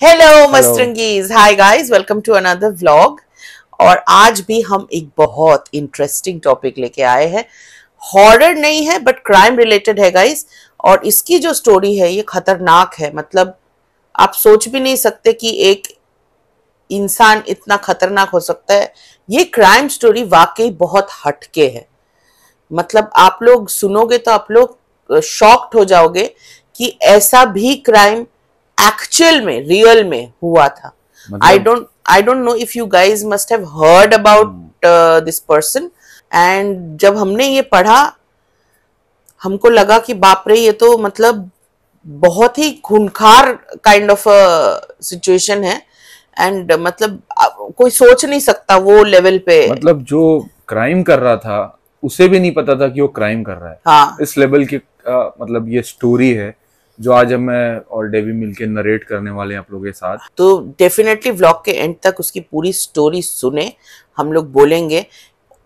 Hello मस्तरंगीज, hi guys, welcome to another vlog. और आज भी हम एक बहुत इंटरेस्टिंग टॉपिक लेके आए हैं। हॉरर नहीं है बट क्राइम रिलेटेड है गाइस। और इसकी जो स्टोरी है ये खतरनाक है। मतलब आप सोच भी नहीं सकते कि एक इंसान इतना खतरनाक हो सकता है। ये क्राइम स्टोरी वाकई बहुत हटके है। मतलब आप लोग सुनोगे तो आप लोग शॉक्ड हो जाओगे कि ऐसा भी क्राइम एक्चुअल में, रियल में हुआ था। I don't know if you guys must have heard about this person. And जब हमने ये पढ़ा हमको लगा कि बाप रे, ये तो मतलब बहुत ही खूंखार काइंड ऑफ सिचुएशन है। एंड मतलब कोई सोच नहीं सकता वो लेवल पे। मतलब जो क्राइम कर रहा था उसे भी नहीं पता था कि वो क्राइम कर रहा है। हाँ, इस लेवल की मतलब ये स्टोरी है जो आज हम मैं और डेवी मिलके नरेट करने वाले हैं आप लोगों के साथ। तो डेफिनेटली व्लॉग के एंड तक उसकी पूरी स्टोरी सुने, हम लोग बोलेंगे।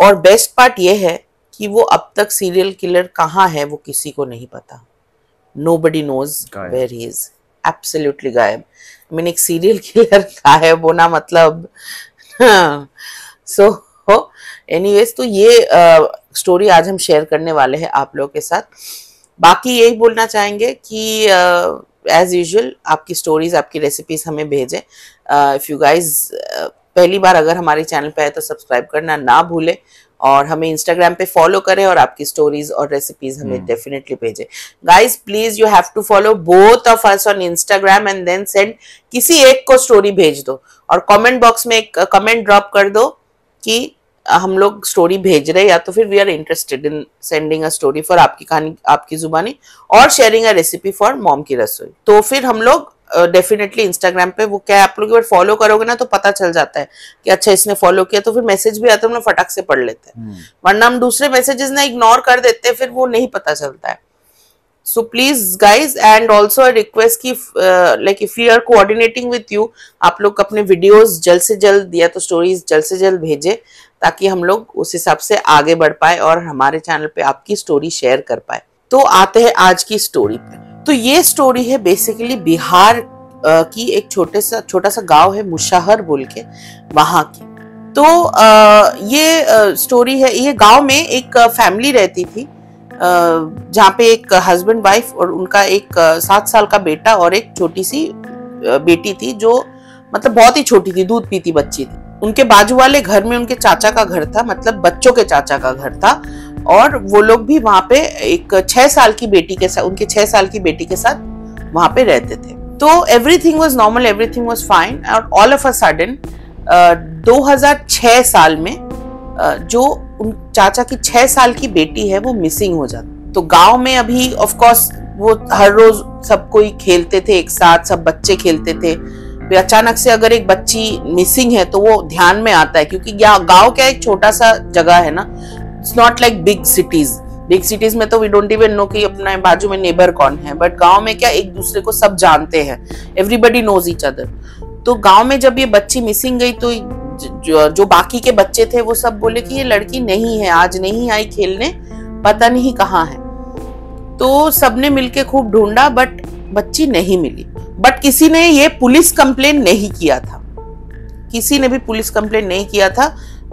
और बेस्ट पार्ट ये है कि वो अब तक सीरियल किलर कहाँ है वो किसी को नहीं पता। Nobody knows where he is. Absolutely गायब। I mean, एक सीरियल किलर गायब होना मतलब सो एनीवेज, तो ये स्टोरी आज हम शेयर करने वाले हैं आप लोगों के साथ। बाकी यही बोलना चाहेंगे कि एज यूजुअल आपकी स्टोरीज, आपकी रेसिपीज हमें भेजें। इफ यू गाइज पहली बार अगर हमारे चैनल पे आए तो सब्सक्राइब करना ना भूलें और हमें इंस्टाग्राम पे फॉलो करें और आपकी स्टोरीज और रेसिपीज हमें डेफिनेटली भेजें। Guys please you have to follow both of us on Instagram and then send किसी एक को स्टोरी भेज दो और कमेंट बॉक्स में एक कमेंट ड्रॉप कर दो कि हम लोग स्टोरी भेज रहे, या तो फिर we are interested in sending a story for आपकी कहानी, आपकी जुबानी, और sharing a recipe for mom की रसोई। तो फिर हम लोग डेफिनेटली इंस्टाग्राम पे वो क्या आप लोग एक फॉलो करोगे ना तो पता चल जाता है कि अच्छा इसने फॉलो किया, तो फिर मैसेज भी आता है, हम लोग फटाक से पढ़ लेते हैं। वरना हम दूसरे मैसेजेस ना इग्नोर कर देते हैं, फिर वो नहीं पता चलता है। So please guys, and also a request कि like if we are coordinating with you, आप लोग अपने वीडियोस जल्द से जल्द या तो स्टोरीज जल्द से जल्द भेजें ताकि हम लोग उस हिसाब से आगे बढ़ पाए और हमारे चैनल पे आपकी स्टोरी शेयर कर पाए। तो आते हैं आज की स्टोरी पे। तो ये स्टोरी है बेसिकली बिहार की एक छोटा सा गांव है मुशाहर बोल के, वहां की। तो ये स्टोरी है। ये गांव में एक फैमिली रहती थी जहाँ पे एक हस्बैंड वाइफ और उनका एक 7 साल का बेटा और एक छोटी सी बेटी थी जो मतलब बहुत ही छोटी थी, दूध पीती बच्ची थी। उनके बाजू वाले घर में उनके चाचा का घर था, मतलब बच्चों के चाचा का घर था। और वो लोग भी वहां पे एक 6 साल की बेटी के साथ, उनके 6 साल की बेटी के साथ वहां पे रहते थे। तो everything was normal, everything was fine. और ऑल ऑफ अ सडन 2006 साल में जो उन चाचा की 6 साल की बेटी है वो मिसिंग हो जाती। तो गांव में अभी ऑफ कोर्स वो हर रोज सब कोई खेलते थे एक साथ, सब बच्चे खेलते थे। अचानक से अगर एक बच्ची मिसिंग है तो वो ध्यान में आता है, क्योंकि गांव क्या एक छोटा सा जगह है ना, it's not like big cities. Big cities में तो वी डोंट इवन नो कि अपने बाजू में नेबर कौन है, बट गांव में क्या एक दूसरे को सब जानते हैं, एवरीबडी नोज ईच अदर। तो गांव में जब ये बच्ची मिसिंग गई तो जो बाकी के बच्चे थे वो सब बोले कि ये लड़की नहीं है, आज नहीं आई खेलने, पता नहीं कहाँ है। तो सबने मिलके खूब ढूंढा बट बच्ची नहीं मिली। बट किसी ने ये पुलिस कंप्लेन नहीं किया था, किसी ने भी पुलिस कंप्लेन नहीं किया था।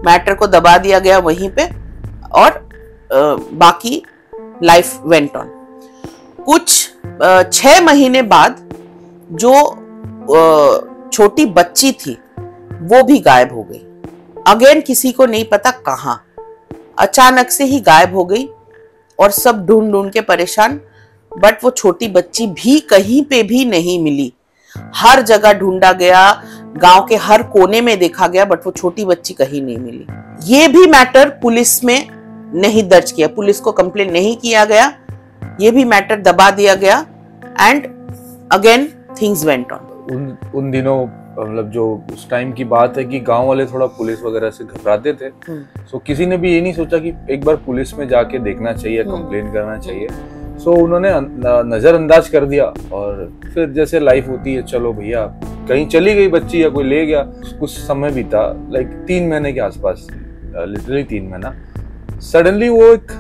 मैटर को दबा दिया गया वहीं पे और बाकी लाइफ वेंट ऑन। कुछ 6 महीने बाद जो छोटी बच्ची थी वो भी गायब हो गई। अगेन किसी को नहीं पता कहाँ, अचानक से ही गायब हो गई और सब ढूंढ ढूंढ के परेशान। बट वो छोटी बच्ची भी कहीं पे भी नहीं मिली। हर जगह ढूंढा गया, गांव के हर कोने में देखा गया, बट वो छोटी बच्ची कहीं नहीं मिली। ये भी मैटर पुलिस में नहीं दर्ज किया, पुलिस को कंप्लेन नहीं किया गया, ये भी मैटर दबा दिया गया। And again things went on. उन दिनों मतलब जो उस टाइम की बात है कि गांव वाले थोड़ा पुलिस वगैरह से घबराते थे। सो किसी ने भी ये नहीं सोचा कि एक बार पुलिस में जाके देखना चाहिए, कंप्लेन करना चाहिए। सो उन्होंने नजरअंदाज कर दिया और फिर जैसे लाइफ होती है, चलो भैया कहीं चली गई बच्ची या कोई ले गया। कुछ समय बीता, लाइक 3 महीने के आसपास, लिटरली 3 महीना। सडनली वो एक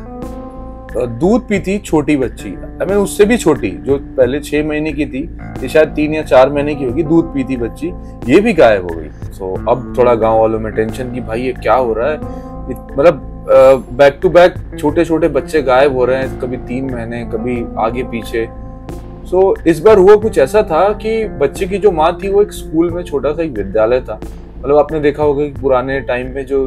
दूध पी थी छोटी बच्ची, आई मीन उससे भी छोटी, जो पहले 6 महीने की थी, ये शायद 3 या 4 महीने की होगी, दूध पी थी बच्ची, ये भी गायब हो गई। सो अब थोड़ा गांव वालों में टेंशन कि भाई ये क्या हो रहा है, मतलब बैक टू बैक छोटे छोटे बच्चे गायब हो रहे हैं, कभी 3 महीने कभी आगे पीछे। सो इस बार हुआ कुछ ऐसा था कि बच्चे की जो माँ थी वो एक स्कूल में, छोटा सा एक विद्यालय था, मतलब आपने देखा होगा कि पुराने टाइम में जो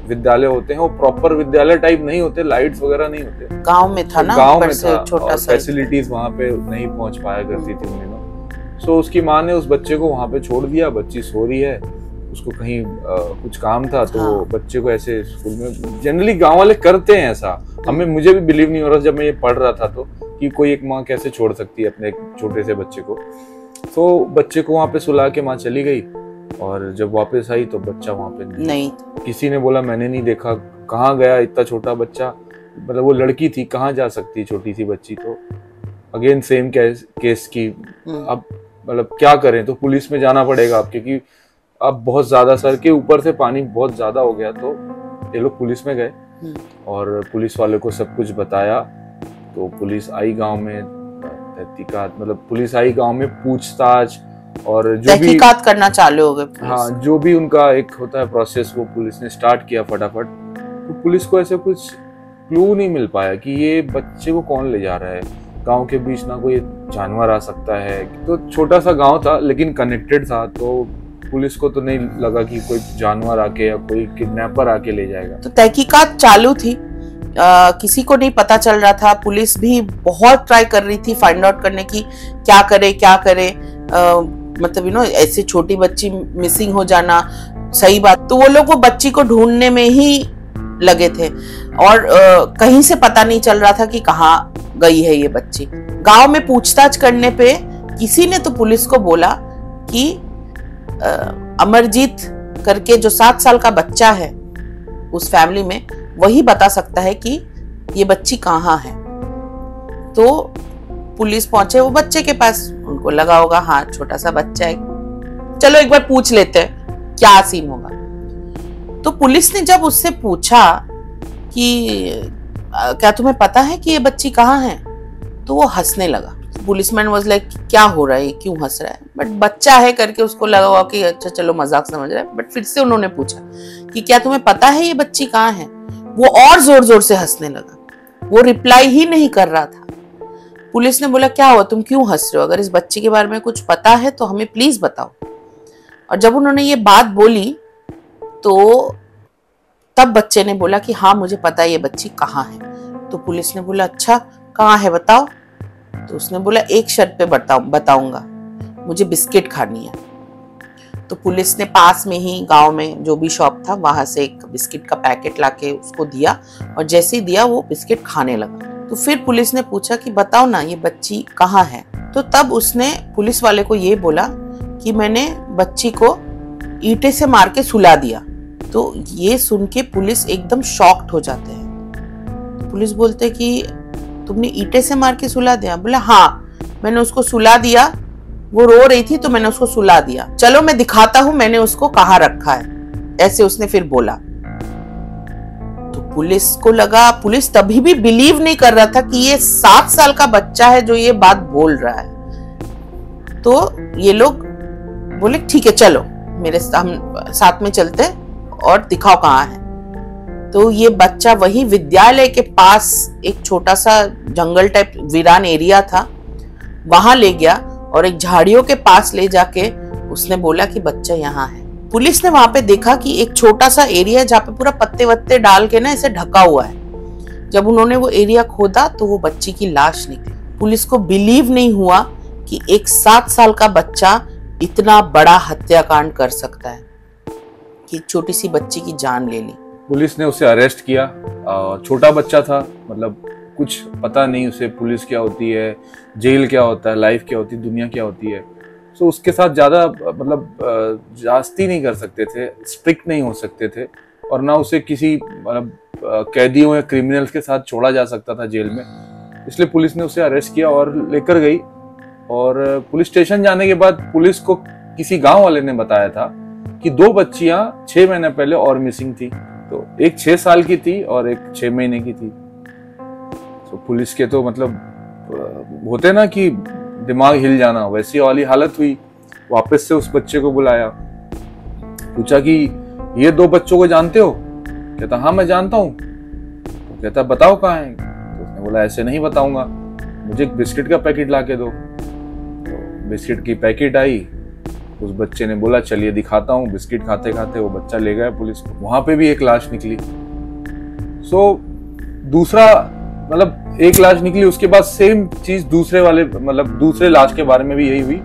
विद्यालय होते हैं वो प्रॉपर विद्यालय टाइप नहीं होते, लाइट्स वगैरह नहीं होते, गांव में था ना, गांव में था, छोटा सा फैसिलिटीज वहां पे नहीं पहुंच पाया करती थी उन दिनों। सो उसकी माँ ने उस बच्चे को वहां पे छोड़ दिया, बच्ची सो रही है, उसको कहीं कुछ काम था तो हाँ। बच्चे को ऐसे स्कूल में, जनरली गांव वाले करते हैं ऐसा, मुझे भी बिलीव नहीं हो रहा जब मैं ये पढ़ रहा था तो, कि कोई एक माँ कैसे छोड़ सकती है अपने एक छोटे से बच्चे को। तो बच्चे को वहां पे सुला के माँ चली गई, और जब वापस आई तो बच्चा वहां पे नहीं। किसी ने बोला मैंने नहीं देखा, कहाँ गया इतना छोटा बच्चा, मतलब वो लड़की थी, कहाँ जा सकती छोटी सी बच्ची। तो अगेन सेम केस की अब मतलब क्या करें, तो पुलिस में जाना पड़ेगा अब, क्योंकि अब बहुत ज्यादा सर के ऊपर से पानी बहुत ज्यादा हो गया। तो ये लोग पुलिस में गए और पुलिस वाले को सब कुछ बताया। तो पुलिस आई गांव में, तहकीकात मतलब पुलिस आई गांव में, पूछताछ और जो भी तहकीकात करना चालू हो गए। हाँ, जो भी उनका एक होता है प्रोसेस वो पुलिस ने स्टार्ट किया फटाफट। तो पुलिस को ऐसे कुछ क्लू नहीं मिल पाया कि ये बच्चे को कौन ले जा रहा है। गांव के बीच ना कोई जानवर आ सकता है, तो छोटा सा गांव था लेकिन कनेक्टेड था, तो पुलिस को तो नहीं लगा कि कोई जानवर आके या कोई किडनैपर आके ले जाएगा। तो तहकीकात चालू थी, किसी को नहीं पता चल रहा था। पुलिस भी बहुत ट्राई कर रही थी फाइंड आउट करने की, क्या करे मतलब ऐसे छोटी बच्ची मिसिंग हो जाना सही बात। तो वो लोग वो बच्ची को ढूंढने में ही लगे थे, और कहीं से पता नहीं चल रहा था कि कहाँ गई है ये बच्ची। गांव में पूछताछ करने पे किसी ने तो पुलिस को बोला कि अमरजीत करके जो 7 साल का बच्चा है उस फैमिली में, वही बता सकता है कि ये बच्ची कहाँ है। तो पुलिस पहुंचे वो बच्चे के पास, उनको लगा होगा हाँ छोटा सा बच्चा है, चलो एक बार पूछ लेते हैं क्या सीन होगा। तो पुलिस ने जब उससे पूछा कि क्या तुम्हें पता है कि ये बच्ची कहाँ है, तो वो हंसने लगा। पुलिसमैन वाज लाइक क्या हो रहा है, क्यों हंस रहा है, बट बच्चा है करके उसको लगा हुआ कि अच्छा चलो मजाक समझ रहा है। बट फिर से उन्होंने पूछा कि क्या तुम्हें पता है ये बच्ची कहाँ है, वो और जोर जोर से हंसने लगा, वो रिप्लाई ही नहीं कर रहा था। पुलिस ने बोला क्या हुआ, तुम क्यों हंस रहे हो, अगर इस बच्ची के बारे में कुछ पता है तो हमें प्लीज बताओ। और जब उन्होंने ये बात बोली तो तब बच्चे ने बोला कि हाँ मुझे पता है ये बच्ची कहाँ है। तो पुलिस ने बोला अच्छा कहाँ है बताओ। तो उसने बोला एक शर्त पे बताऊंगा, मुझे बिस्किट खानी है। तो पुलिस ने पास में ही गांव में जो भी शॉप था वहां से एक बिस्किट का पैकेट लाके उसको दिया, और जैसे ही दिया वो बिस्किट खाने लगा। तो फिर पुलिस ने पूछा कि बताओ ना ये बच्ची कहाँ है। तो तब उसने पुलिस वाले को ये बोला कि मैंने बच्ची को ईंटे से मार के सुला दिया। तो ये सुन के पुलिस एकदम शॉक्ड हो जाते हैं। तो पुलिस बोलते कि तुमने ईंटे से मार के सुला दिया? बोला हाँ मैंने उसको सुला दिया, वो रो रही थी तो मैंने उसको सुला दिया, चलो मैं दिखाता हूं मैंने उसको कहाँ रखा है, ऐसे उसने फिर बोला। तो पुलिस को लगा, पुलिस तभी भी बिलीव नहीं कर रहा था कि ये 7 साल का बच्चा है जो ये बात बोल रहा है। तो ये लोग बोले ठीक है चलो मेरे हम साथ में चलते और दिखाओ कहाँ है। तो ये बच्चा वही विद्यालय के पास एक छोटा सा जंगल टाइप वीरान एरिया था, वहां ले गया और एक झाड़ियों के पास ले जाके उसने बोला कि बच्चा यहाँ है। पुलिस ने वहां पे देखा कि एक छोटा सा एरिया जहाँ पे पूरा पत्ते वत्ते डाल के ना ऐसे ढका हुआ है। जब उन्होंने वो एरिया खोदा तो वो बच्ची की लाश निकली। पुलिस को बिलीव नहीं हुआ कि एक 7 साल का बच्चा इतना बड़ा हत्याकांड कर सकता है, कि एक छोटी सी बच्ची की जान ले ली। पुलिस ने उसे अरेस्ट किया, छोटा बच्चा था, मतलब कुछ पता नहीं उसे पुलिस क्या होती है, जेल क्या होता है, लाइफ क्या होती है, दुनिया क्या होती है। सो उसके साथ ज़्यादा मतलब जास्ती नहीं कर सकते थे, स्ट्रिक्ट नहीं हो सकते थे, और ना उसे किसी मतलब कैदियों या क्रिमिनल्स के साथ छोड़ा जा सकता था जेल में। इसलिए पुलिस ने उसे अरेस्ट किया और लेकर गई। और पुलिस स्टेशन जाने के बाद पुलिस को किसी गांव वाले ने बताया था कि 2 बच्चियां 6 महीने पहले और मिसिंग थी। तो एक 6 साल की थी और एक 6 महीने की थी। तो पुलिस के तो मतलब होते ना कि दिमाग हिल जाना, वैसी वाली हालत हुई। वापस से उस बच्चे को बुलाया, पूछा कि ये 2 बच्चों को जानते हो? कहता हाँ मैं जानता हूँ। तो कहता बताओ कहाँ है? तो उसने बोला ऐसे नहीं बताऊंगा, मुझे एक बिस्किट का पैकेट ला के दो। तो बिस्किट की पैकेट आई, उस बच्चे ने बोला चलिए दिखाता हूँ। बिस्किट खाते खाते वो बच्चा ले गया पुलिस को, वहां पे भी एक लाश निकली। दूसरा मतलब एक लाश निकली, उसके बाद सेम चीज दूसरे वाले मतलब दूसरे लाश के बारे में भी यही हुई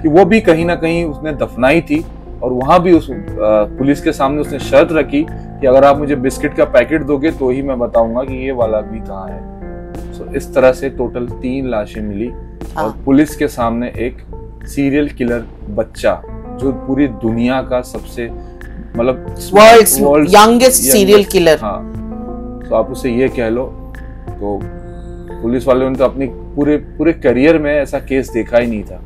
कि वो भी कहीं ना कहीं उसने दफनाई थी, और वहां भी उस पुलिस के सामने उसने शर्त रखी कि अगर आप मुझे बिस्किट का पैकेट दोगे तो ही मैं बताऊंगा कि ये वाला भी कहाँ है। सो इस तरह से टोटल 3 लाशें मिली, और पुलिस के सामने एक सीरियल किलर बच्चा, जो पूरी दुनिया का सबसे मतलब वर्ल्ड्स यंगेस्ट सीरियल किलर। हाँ, तो आप उसे ये कह लो। तो पुलिस वालों ने तो अपने पूरे करियर में ऐसा केस देखा ही नहीं था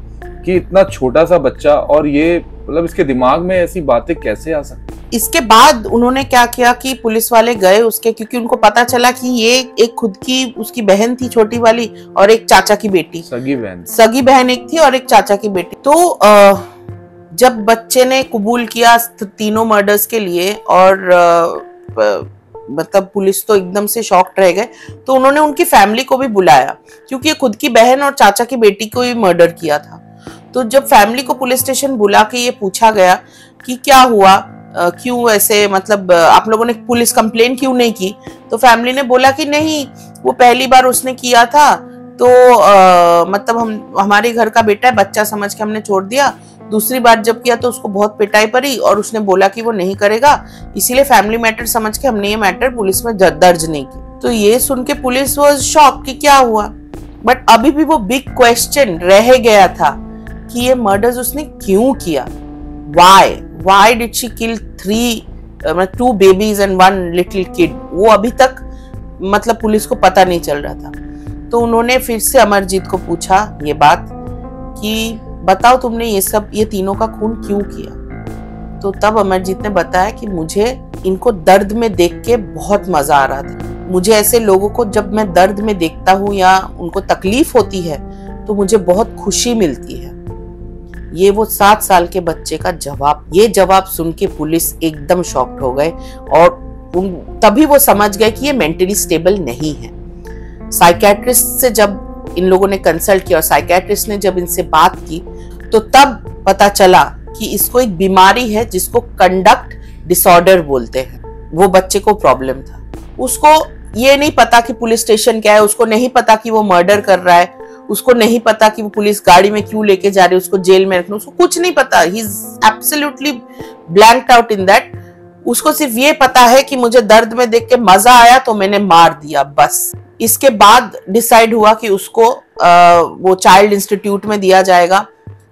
कि इतना छोटा सा बच्चा, और ये मतलब इसके दिमाग में ऐसी बातें कैसे आ सकती। इसके बाद उन्होंने क्या किया कि पुलिस वाले गए उसके, क्योंकि उनको पता चला कि ये एक खुद की उसकी बहन थी छोटी वाली, और एक चाचा की बेटी, सगी बहन एक थी और एक चाचा की बेटी। तो जब बच्चे ने कबूल किया तीनों मर्डर्स के लिए, और मतलब पुलिस तो एकदम से शॉक्ड रह गए, तो उन्होंने उनकी फैमिली को भी बुलाया, क्योंकि ये खुद की बहन और चाचा की बेटी को भी मर्डर किया था। तो जब फैमिली को पुलिस स्टेशन बुला के ये पूछा गया कि क्या हुआ, क्यों ऐसे, मतलब आप लोगों ने पुलिस कंप्लेन क्यों नहीं की, तो फैमिली ने बोला कि नहीं, वो पहली बार उसने किया था तो मतलब हमारे घर का बेटा है, बच्चा समझ के हमने छोड़ दिया। दूसरी बार जब किया तो उसको बहुत पिटाई पड़ी, और उसने बोला कि वो नहीं करेगा, इसीलिए फैमिली मैटर समझ के हमने ये मैटर पुलिस में दर्ज नहीं की। तो ये सुन के पुलिस वाज शॉक कि क्या हुआ। बट अभी भी वो बिग क्वेश्चन रह गया था कि ये मर्डर्स उसने क्यों किया। Why did she kill 2 babies and 1 little kid? वो अभी तक मतलब पुलिस को पता नहीं चल रहा था। तो उन्होंने फिर से अमरजीत को पूछा ये बात कि बताओ तुमने ये तीनों का खून क्यों किया। तो तब अमरजीत ने बताया कि मुझे इनको दर्द में देख के बहुत मजा आ रहा था। मुझे ऐसे लोगों को जब मैं दर्द में देखता हूँ या उनको तकलीफ होती है तो मुझे बहुत खुशी मिलती है। ये वो 7 साल के बच्चे का जवाब। ये जवाब सुन के पुलिस एकदम शॉक्ड हो गए, और तभी वो समझ गए कि ये मेंटली स्टेबल नहीं है। साइकियाट्रिस्ट से जब इन लोगों ने कंसल्ट किया और साइकियाट्रिस्ट ने जब इनसे बात की, तो तब पता चला कि इसको एक बीमारी है जिसको कंडक्ट डिसऑर्डर बोलते हैं। वो बच्चे को प्रॉब्लम था। उसको ये नहीं पता कि पुलिस स्टेशन क्या है, उसको नहीं पता कि वो मर्डर कर रहा है, उसको नहीं पता कि वो पुलिस गाड़ी में क्यों लेके जा रही है, उसको जेल में रखना, उसको कुछ नहीं पता। He is absolutely blanked out in that. उसको सिर्फ ये पता है कि मुझे दर्द में देख के मजा आया तो मैंने मार दिया, बस। इसके बाद डिसाइड हुआ कि उसको वो चाइल्ड इंस्टीट्यूट में दिया जाएगा,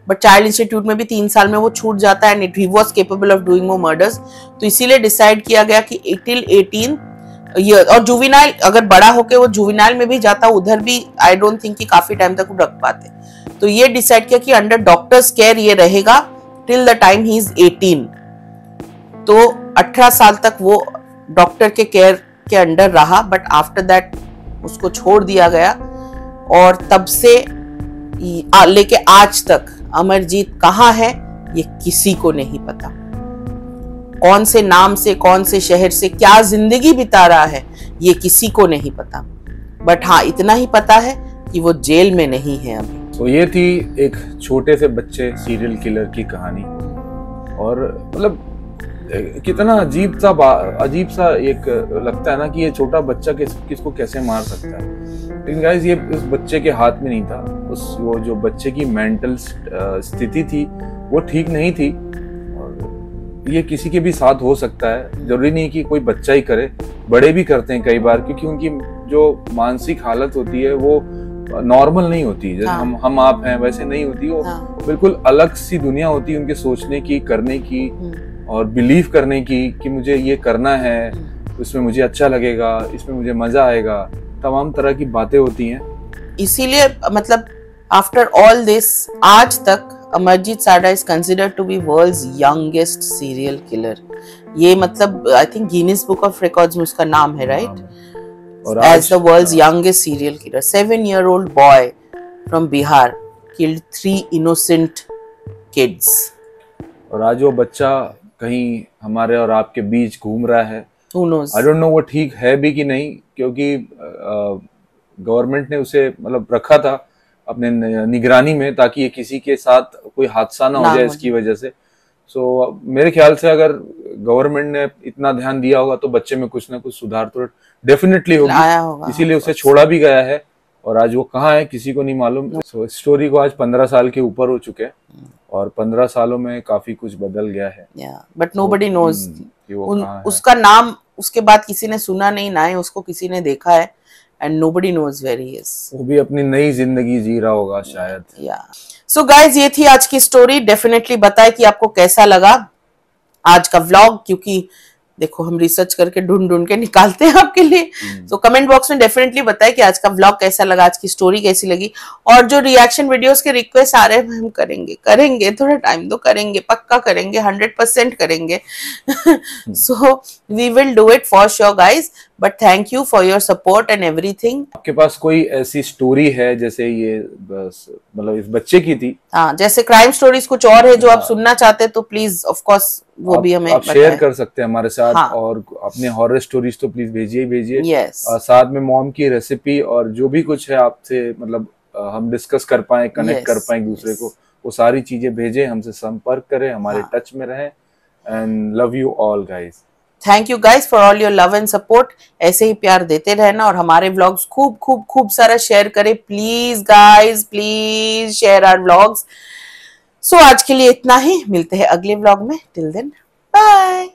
बट चाइल्ड इंस्टीट्यूट में भी 3 साल में वो छूट जाता है, and he was capable of doing more murders. तो इसीलिए डिसाइड किया गया कि टिल 18 ईयर, और जुवेनाइल अगर बड़ा होके वो जुवेनाइल में भी जाता, उधर भी आई डोंट थिंक कि काफी टाइम तक वो रख पाते। तो ये डिसाइड किया कि अंडर डॉक्टर्स केयर ये रहेगा till the time he is 18। तो 18 साल तक वो डॉक्टर के केयर के अंडर रहा, बट आफ्टर दैट उसको छोड़ दिया गया। और तब से लेके आज तक अमरजीत कहाँ है ये किसी को नहीं पता। कौन से नाम से, कौन से शहर से, क्या जिंदगी बिता रहा है ये किसी को नहीं पता। बट हाँ, इतना ही पता है कि वो जेल में नहीं है अभी। तो ये थी एक छोटे से बच्चे सीरियल किलर की कहानी। और मतलब कितना अजीब सा एक लगता है ना कि ये छोटा बच्चा किसको कैसे मार सकता है। लेकिन गाइस ये उस बच्चे के हाथ में नहीं था। वो जो बच्चे की मेंटल स्थिति थी वो ठीक नहीं थी। और ये किसी के भी साथ हो सकता है, जरूरी नहीं कि कोई बच्चा ही करे, बड़े भी करते हैं कई बार, क्योंकि उनकी जो मानसिक हालत होती है वो नॉर्मल नहीं होती। जैसे हम आप हैं वैसे नहीं होती। वो बिल्कुल अलग सी दुनिया होती है उनके सोचने की, करने की और बिलीव करने की कि मुझे ये करना है, इसमें मुझे अच्छा लगेगा, इसमें मुझे मजा आएगा, तमाम तरह की बातें होती हैं। इसीलिए मतलब आफ्टर ऑल दिस आज तक Amarjeet Sada is considered to be world's youngest serial killer. ये मतलब I think Guinness book of records में उसका नाम है, राइट? और as the world's youngest serial killer, 7-year-old boy from Bihar killed 3 innocent kids. और आज वो बच्चा कहीं हमारे और आपके बीच घूम रहा है. Who knows? I don't know वो ठीक है भी कि नहीं, क्योंकि गवर्नमेंट ने उसे मतलब रखा था अपने निगरानी में ताकि ये किसी के साथ कोई हादसा ना हो जाए इसकी वजह से. सो मेरे ख्याल से अगर गवर्नमेंट ने इतना ध्यान दिया होगा तो बच्चे में कुछ ना कुछ सुधार तो डेफिनेटली होगी, इसीलिए उसे छोड़ा भी गया है. और आज वो कहाँ है किसी को नहीं मालूम. सो इस स्टोरी को आज 15 साल के ऊपर हो चुके हैं और 15 सालों में काफी कुछ बदल गया है. बट नोबडी नोज उसका नाम उसके बाद किसी ने सुना नहीं, ना ही उसको किसी ने देखा है. And nobody knows where he is. वो भी अपनी नई जिंदगी जी रहा होगा शायद. So guys, ये थी आज की स्टोरी. डेफिनेटली बताएं कि आपको कैसा लगा आज का व्लॉग, क्योंकि देखो हम रिसर्च करके ढूंढ के निकालते हैं आपके लिए. तो कमेंट बॉक्स में डेफिनेटली बताएं कि आज का व्लॉग कैसा लगा, आज की स्टोरी कैसी लगी. और जो रिएक्शन वीडियोस के रिक्वेस्ट आ रहे हैं हम करेंगे थोड़ा टाइम तो करेंगे, पक्का करेंगे, 100% करेंगे. So we will do it for sure guys. But thank you for your support and everything. आपके पास कोई ऐसी स्टोरी है जैसे ये बस मतलब इस बच्चे की थी, हाँ, जैसे क्राइम स्टोरीज कुछ और है जो आप सुनना चाहते हैं तो प्लीज ऑफ कोर्स वो भी हमें आप शेयर कर सकते हैं हमारे साथ. हाँ. और अपने हॉरर स्टोरीज तो प्लीज भेजिए. yes. साथ में मॉम की रेसिपी और जो भी कुछ है आपसे मतलब हम डिस्कस कर पाए, कनेक्ट कर पाए दूसरे को, वो सारी चीजें भेजें, हमसे संपर्क करें, हमारे टच में रहें. And love you all guys. Thank you guys for all your love and support. ऐसे ही प्यार देते रहना और हमारे व्लॉग्स खूब सारा शेयर करें please guys. Please share our vlogs. So आज के लिए इतना ही. मिलते हैं अगले व्लॉग में. Till then bye.